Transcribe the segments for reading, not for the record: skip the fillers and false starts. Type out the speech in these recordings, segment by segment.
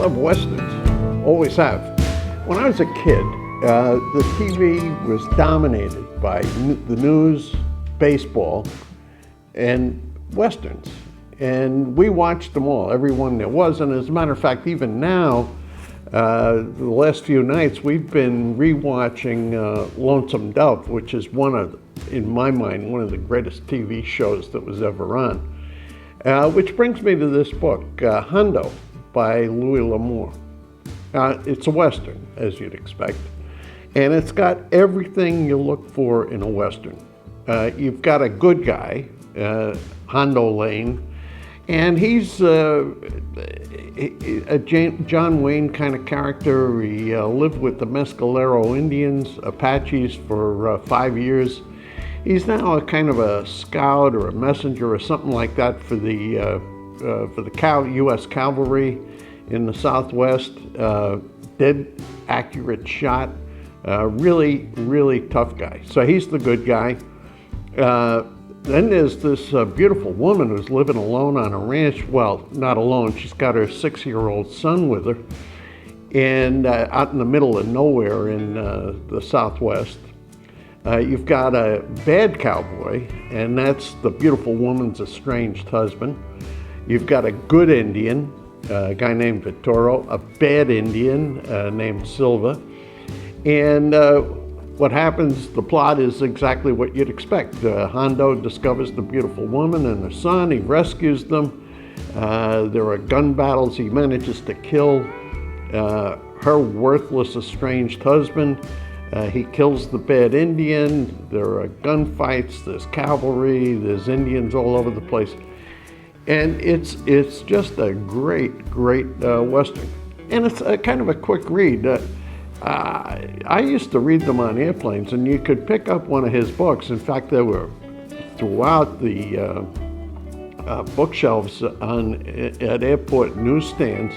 love Westerns, always have. When I was a kid, the TV was dominated by the news, baseball, and Westerns. And we watched them all, every one there was. And as a matter of fact, even now, the last few nights, we've been rewatching Lonesome Dove, which is in my mind, one of the greatest TV shows that was ever on. Which brings me to this book, Hondo by Louis Lamour. It's a Western, as you'd expect. And it's got everything you look for in a Western. You've got a good guy, Hondo Lane, and he's a John Wayne kind of character. He lived with the Mescalero Indians, Apaches, for 5 years. He's now a kind of a scout or a messenger or something like that for the U.S. Cavalry in the Southwest. Dead accurate shot. Really, really tough guy. So he's the good guy. Then there's this beautiful woman who's living alone on a ranch. Well, not alone. She's got her 6-year-old son with her, and out in the middle of nowhere in the Southwest. You've got a bad cowboy, and that's the beautiful woman's estranged husband. You've got a good Indian, a guy named Vittorio, a bad Indian named Silva, and what happens, the plot is exactly what you'd expect. Hondo discovers the beautiful woman and her son. He rescues them. There are gun battles. He manages to kill her worthless estranged husband. He kills the bad Indian. There are gunfights. There's cavalry. There's Indians all over the place. And it's just a great Western. And it's a kind of a quick read. I used to read them on airplanes, and you could pick up one of his books. In fact, there were throughout the bookshelves at airport newsstands,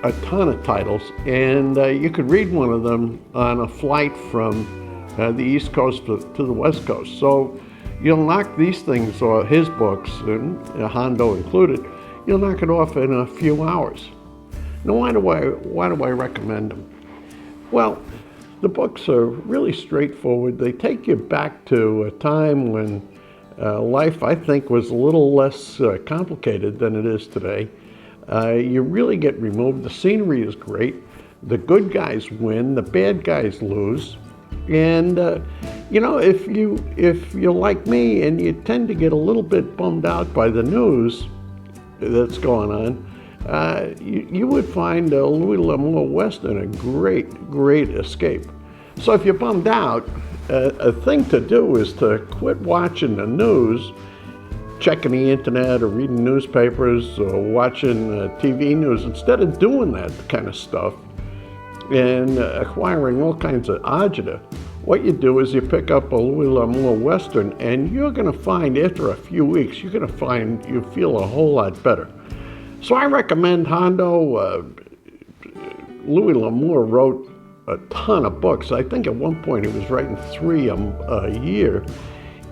a ton of titles, and you could read one of them on a flight from the East Coast to the West Coast. So you'll knock these things, or his books, and Hondo included, you'll knock it off in a few hours. Now, why do I recommend them? Well, the books are really straightforward. They take you back to a time when life, I think, was a little less complicated than it is today. You really get removed. The scenery is great. The good guys win. The bad guys lose. And if you're like me and you tend to get a little bit bummed out by the news that's going on, you would find Louis Lamour Western a great escape. So if you're bummed out, a thing to do is to quit watching the news, checking the internet or reading newspapers or watching TV news. Instead of doing that kind of stuff and acquiring all kinds of agita, what you do is you pick up a Louis Lamour Western, and you're going to find after a few weeks, you're going to find you feel a whole lot better. So I recommend Hondo. Louis Lamour wrote a ton of books. I think at one point he was writing 3 a year,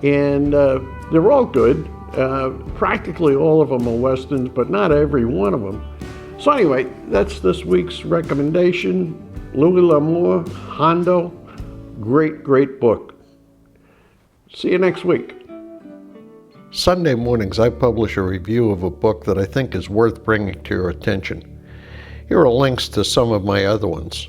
and they're all good. Practically all of them are Westerns, but not every one of them. So anyway, that's this week's recommendation. Louis Lamour, Hondo, great book. See you next week. Sunday mornings, I publish a review of a book that I think is worth bringing to your attention. Here are links to some of my other ones.